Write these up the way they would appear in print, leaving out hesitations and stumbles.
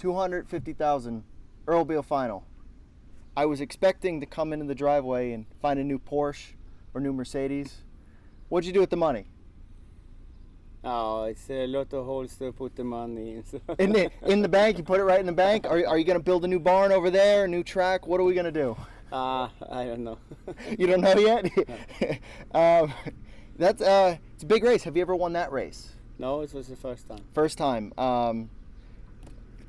$250,000 Earl Beal final. I was expecting to come into the driveway and find a new Porsche or new Mercedes. What'd you do with the money? Oh, it's a lot of holes to put the money in. So. In the bank? You put it right in the bank? Are you going to build a new barn over there, a new track? What are we going to do? I don't know. You don't know yet? It's a big race. Have you ever won that race? No, it was the first time. First time.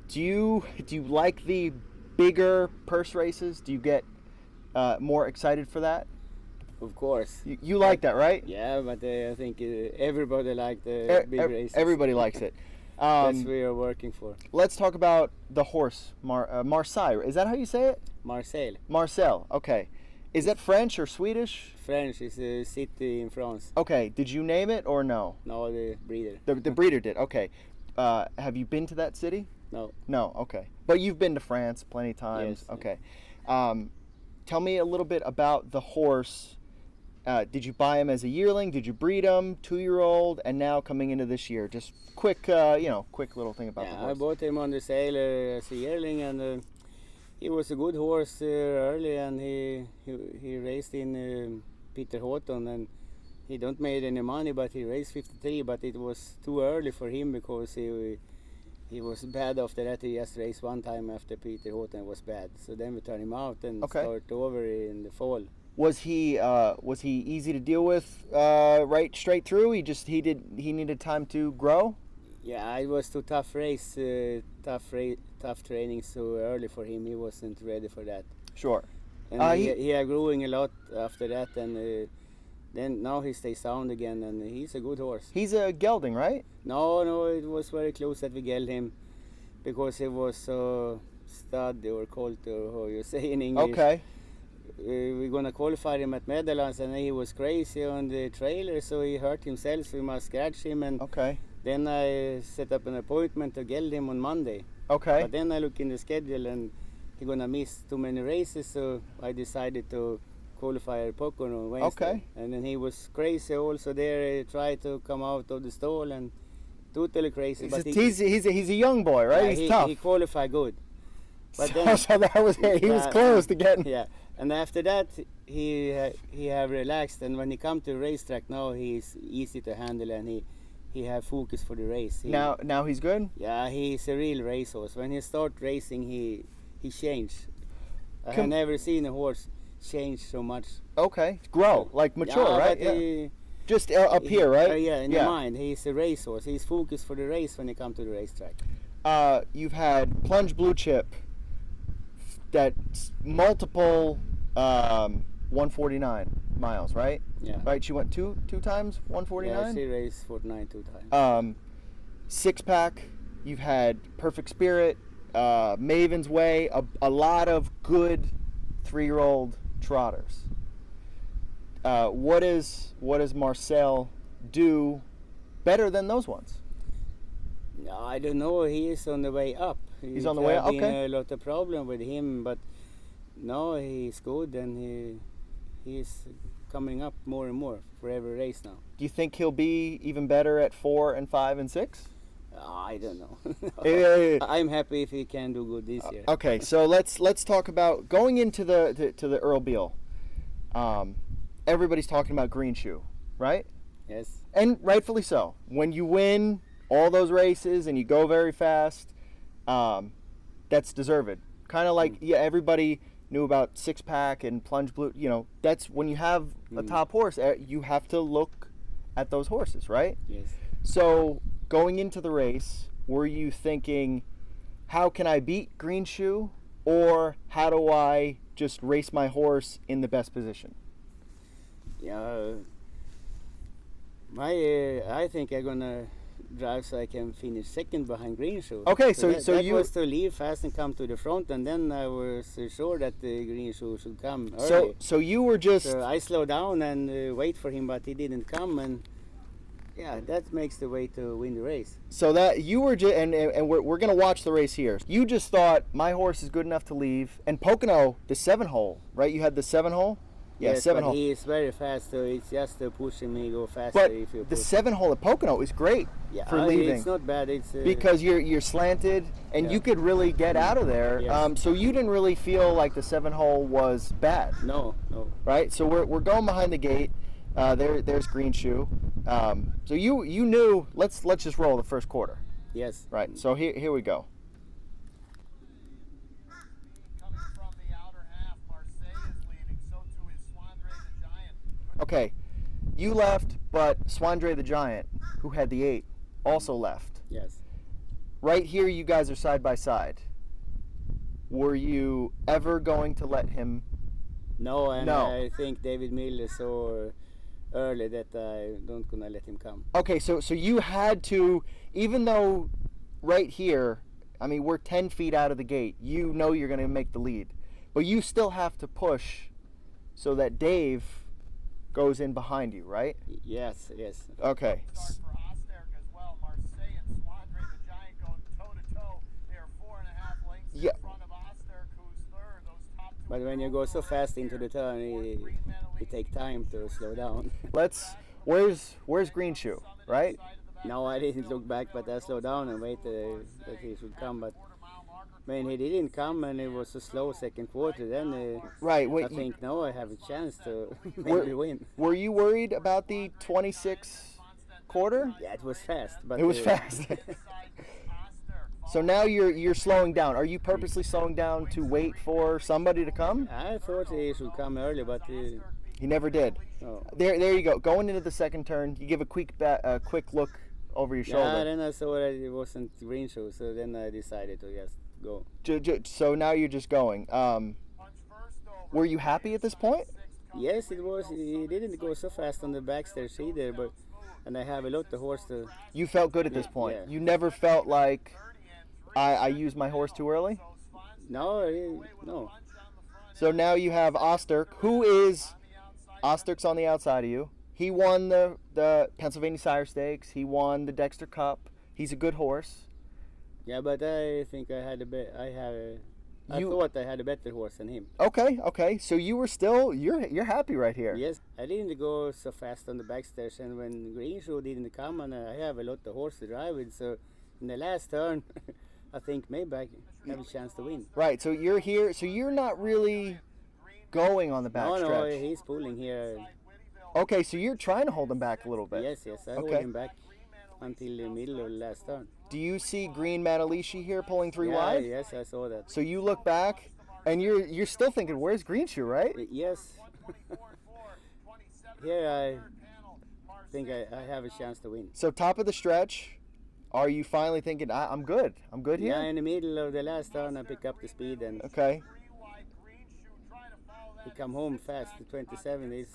Do you like the bigger purse races? Do you get more excited for that? Of course. You like that, right? Yeah, but I think everybody likes the big races. Everybody likes it. That's what we are working for. Let's talk about the horse, Marseille. Is that how you say it? Marseille. Marseille, okay. Is that French or Swedish? French is a city in France. Okay, did you name it or no? No, the breeder. The breeder did, okay. Have you been to that city? No. No, okay. But you've been to France plenty of times. Yes. Okay. Tell me a little bit about the horse. Did you buy him as a yearling? Did you breed him, 2-year-old, and now coming into this year? Just quick, quick little thing about the horse. I bought him on the sale as a yearling, and he was a good horse early, and he raced in Peter Houghton, and he don't made any money, but he raced 53, but it was too early for him because he was bad after that. He just raced one time after Peter Houghton was bad, so then we turned him out and start over in the fall. Was he easy to deal with right straight through? He needed time to grow? Yeah, it was too tough race, tough training so early for him. He wasn't ready for that. Sure. And he had growing a lot after that, and then now he stays sound again, and he's a good horse. He's a gelding, right? No, it was very close that we gelded him because he was stud or colt or how you say in English. Okay. We're gonna qualify him at Meadowlands, and he was crazy on the trailer, so he hurt himself. So we must scratch him, and then I set up an appointment to geld him on Monday. Okay. But then I look in the schedule, and he's gonna miss too many races, so I decided to qualify at Pocono on Wednesday. Okay. And then he was crazy also there. He tried to come out of the stall and totally crazy. But he's a young boy, right? Yeah, he's tough. He qualified good. But so that was it. He was close to getting. Yeah. And after that, he have relaxed, and when he come to the racetrack now, he's easy to handle, and he have focus for the race. Now he's good. Yeah, he's a real racehorse. When he start racing, he changed. I have never seen a horse change so much. Okay, grow like mature, right? Yeah. Just up here, right? Yeah, in the mind, he's a racehorse. He's focused for the race when he come to the racetrack. You've had Plunge Blue Chip. That's multiple 149 miles, right? Yeah. Right, she went two times 149? Yeah, she raced 49 2 times. 6-pack, you've had Perfect Spirit, Maven's Way, a lot of good 3-year-old trotters. What does Marcel do better than those ones? I don't know. He is on the way up. He's on the way up. Okay. Been a lot of problem with him, but no, he's good, and he's coming up more and more for every race now. Do you think he'll be even better at 4 and 5 and 6? I don't know. Yeah. I'm happy if he can do good this year. Okay, so let's talk about going into the Earl Beal. Everybody's talking about Greenshoe, right? Yes. And rightfully so. When you win all those races and you go very fast, that's deserved. Kind of like everybody knew about 6-pack and Plunge Blue. You know, that's when you have a top horse, you have to look at those horses, right? Yes. So going into the race, were you thinking, how can I beat Greenshoe, or how do I just race my horse in the best position? Yeah, I think I'm gonna drive so I can finish second behind Greenshoe. Okay, so that you was to leave fast and come to the front, and then I was sure that the Greenshoe should come early. So you were just. So I slowed down and wait for him, but he didn't come, and yeah, that makes the way to win the race. So that you were just, and we're gonna watch the race here. You just thought my horse is good enough to leave, and Pocono, the 7-hole, right? You had the 7-hole. Yeah, yes, 7 but hole. he is very fast, so it's just pushing me go faster But if you the push. 7 hole at Pocono is great for leaving. It's not bad. It's Because you're slanted and Yeah. you could really get out of there. Yes. So you didn't really feel like the 7 hole was bad, no. right? So we're going behind the gate. There's Greenshoe. So you knew let's just roll the first quarter, Yes. right? So here we go. Coming from the outer half, Marseille is leaving. So too is Swandre the Giant. Okay, you left, but Swandre the Giant, who had the 8, also left. Yes. Right here, you guys are side by side. Were you ever going to let him? No, and No. I think David Miller saw early that I don't gonna let him come. Okay, so you had to, even though right here, I mean, we're 10 feet out of the gate. You know you're going to make the lead, but you still have to push so that Dave goes in behind you, right? Yes. Okay. Start for Osterk as well. Marseille and Swandre the Giant going toe to toe. They are 4.5 lengths Yeah. in front of Osterk, who's third. Those top two. But when you go so fast into the turn, it take time to slow down. Where's Greenshoe, right? No, I didn't look back, but I slowed down and waited that he should come. But when he didn't come and it was a slow second quarter, then Right. I Wait, think now I have a chance to Were- maybe win. were you worried about the 26 quarter? Yeah, it was fast, but It was fast. So now you're slowing down. Are you purposely slowing down to wait for somebody to come? I thought he should come early, but He never did. no. There you go. Going into the second turn, you give a quick look over your Yeah, shoulder. then I saw that it wasn't Greenshoe, so then I decided to just go. So now you're just going. Were you happy at this point? Yes, it was. He didn't go so fast on the backstairs either, but and I have a lot of horse to. You felt good at this point. Yeah. You never felt like I used my horse too early. No. So now you have Osterk, who is Osterk's on the outside of you. He won the Pennsylvania Sire Stakes. He won the Dexter Cup. He's a good horse. Yeah, but I think I had a bit. I You- thought I had a better horse than him. Okay. So you were still you're happy right here. Yes, I didn't go so fast on the backstairs, and when Greenshoe didn't come, and I have a lot of horse to drive with, so in the last turn, I think maybe I have a chance to win. Right. So you're here. So you're not really going on the No, backstretch. he's pulling here. Okay. So you're trying to hold him back a little bit. Yes, I hold Okay. him back until the middle of the last turn. Do you see Green Manalishi here pulling 3 Yeah, wide? yes, I saw that. So you look back, and you're still thinking, "Where's Greenshoe?" Right? Yes. Here I think I have a chance to win. So top of the stretch, are you finally thinking, I'm good. I'm good here? Yeah, in the middle of the last turn, I pick up the speed and Okay. he come home fast. The 27 is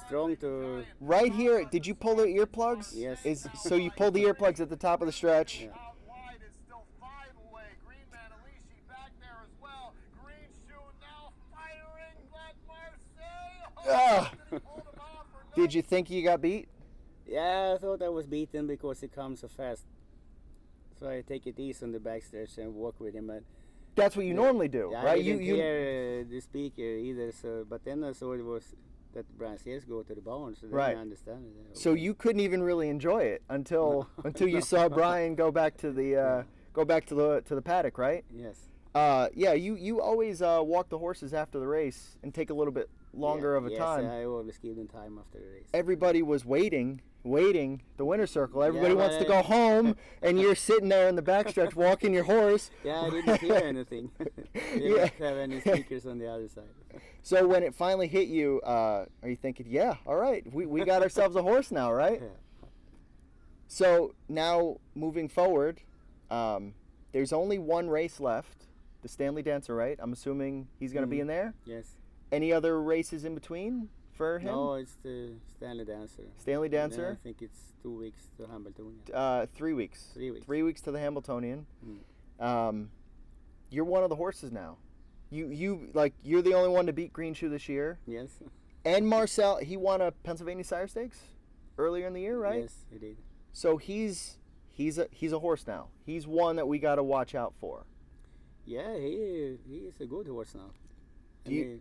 strong to. Right here, did you pull the earplugs? Yes. So you pulled the earplugs at the top of the stretch. Yeah. Out wide is still 5 away. Green Manalishi back there as well. Greenshoe now firing, but Marseille. Ah. Did he hold him off or Did you think you got beat? Yeah, I thought I was beaten because he comes so fast. So I take it easy on the backstairs and walk with him. And That's what you normally do, yeah, right? I didn't hear the speaker either. So, but then I saw it was that Bransiers go to the barn, so then Right. I understand it. So you couldn't even really enjoy it until you saw Brian go back to the paddock, right? Yes. Yeah, you always walk the horses after the race and take a little bit longer of a yes, time. I always give them time after the race. Everybody was waiting the winner's circle. Everybody Yeah, wants to but go home, and you're sitting there in the backstretch walking your horse. Yeah, I didn't hear anything. Didn't Yeah. have any speakers on the other side. So when it finally hit you, are you thinking, yeah, all right, we got ourselves a horse now, right? Yeah. So now moving forward, there's only one race left, the Stanley Dancer, right? I'm assuming he's going to be in there. Yes. Any other races in between for him? No, it's the Stanley Dancer. Stanley And then Dancer? I think it's 2 weeks to Hambletonian. 3 weeks. 3 weeks. 3 weeks to the Hambletonian. Mm. You're one of the horses now. You're the only one to beat Greenshoe this year. Yes. And Marcel, he won a Pennsylvania Sire Stakes earlier in the year, right? Yes, he did. So he's a horse now. He's one that we got to watch out for. Yeah, he is a good horse now. Do you-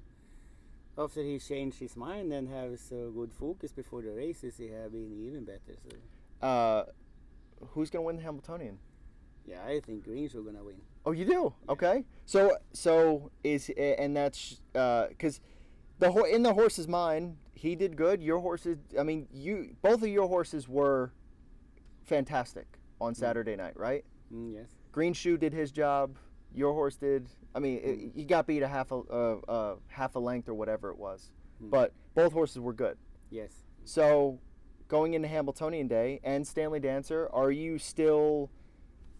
after he changed his mind and has good focus before the races, he have been even better. So Who's going to win the Hambletonian? yeah, I think Greenshoe gonna win. Oh, you do? Okay. So is and that's because in the horse's mind, he did good. Your horses, I mean, both of your horses were fantastic on Saturday night, right? Yes. Greenshoe did his job. Your horse did. I mean, he got beat a half a length or whatever it was, but both horses were good. Yes. So, going into Hambletonian Day and Stanley Dancer, are you still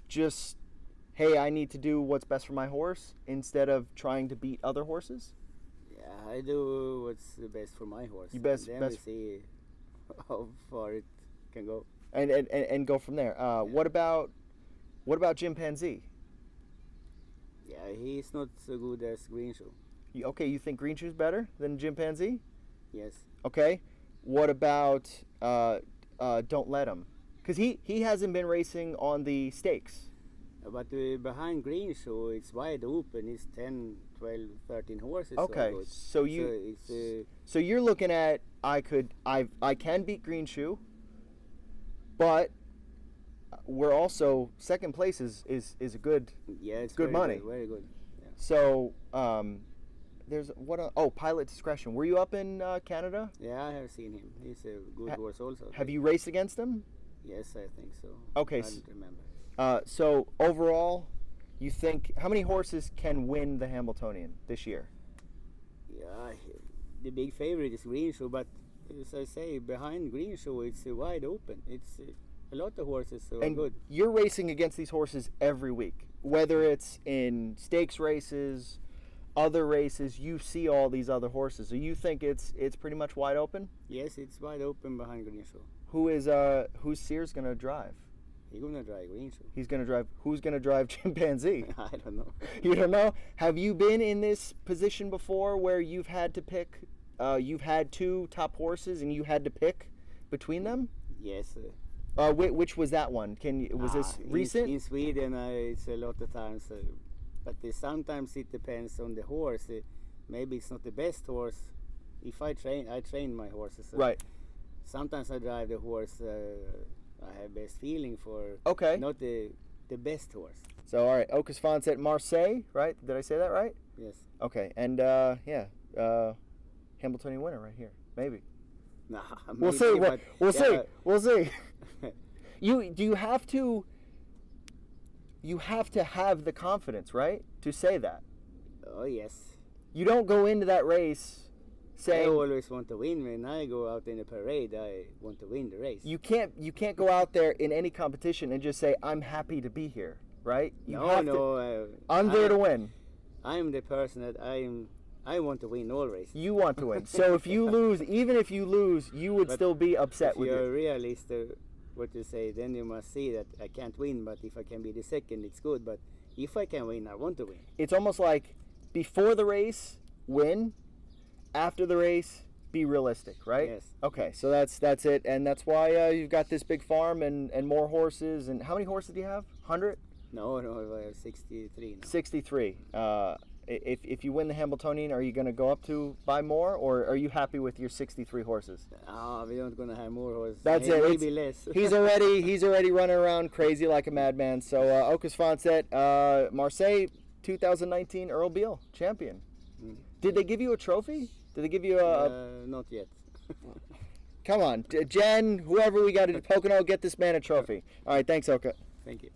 just, hey, I need to do what's best for my horse instead of trying to beat other horses? Yeah, I do what's the best for my horse. You best- Then best- we see how far it can go. And go from there. What about Chimpanzee? Yeah, he's not so good as Greenshoe. Okay, you think Greenshoe's better than Chimpanzee? Yes. Okay. What about Don't Let Him? Because he hasn't been racing on the stakes. But behind Greenshoe, it's wide open. It's 10, 12, 13 horses. Okay, good. so you So it's, so you're looking at I can beat Greenshoe, but we're also second place is a good. yeah, it's good very money. Good, very good. Yeah. So there's Pilot Discretion. Were you up in Canada? Yeah, I have seen him. He's a good horse also. Have you raced against him? Yes, I think so. Okay, I don't remember. So overall, you think how many horses can win the Hambletonian this year? Yeah, the big favorite is Greenshoe, but as I say, behind Greenshoe, it's wide open. It's a lot of horses, so And good. you're racing against these horses every week, whether it's in stakes races, other races. You see all these other horses, so you think it's pretty much wide open. Yes, it's wide open behind Greenshoe. Who's Sears gonna drive? He's gonna drive Greenshoe. He's gonna drive. Who's gonna drive Chimpanzee? I don't know. You don't know? Have you been in this position before where you've had to pick? You've had two top horses and you had to pick between them. Yes. Which was that one? Was this recent? In Sweden, it's a lot of times, but sometimes it depends on the horse. Maybe it's not the best horse. If I train my horses. Right. Sometimes I drive the horse I have best feeling for. Okay. Not the best horse. So all right, Ake Svanstedt, Marseille, right? Did I say that right? Yes. Okay, and Hambletonian winner right here, maybe. Nah, We'll maybe, see. but We'll see. yeah. We'll see. You have to. You have to have the confidence, right, to say that. Oh yes. You don't go into that race I saying always want to win. When I go out in a parade, I want to win the race. you can't go out there in any competition and just say I'm happy to be here, right? You have to, I'm there to win. I'm the person that I want to win all races. You want to win. So if you lose, even if you lose, you would But still be upset If with you're a it. realist, what you say, then you must see that I can't win. But if I can be the second, it's good. But if I can win, I want to win. It's almost like before the race, win. After the race, be realistic, right? Yes. Okay, so that's it, and that's why you've got this big farm and more horses. And how many horses do you have? 100? No, I have 63 now. 63. If you win the Hambletonian, are you going to go up to buy more, or are you happy with your 63 horses? We're not gonna have more horses. That's it. Maybe less. He's already running around crazy like a madman. So Ake Svanstedt, Marseille 2019 Earl Beal champion. Did they give you a trophy? Did they give you a? Not yet. Come on, Jen, whoever we got at Pocono, get this man a trophy. All right, thanks, Oka. Thank you.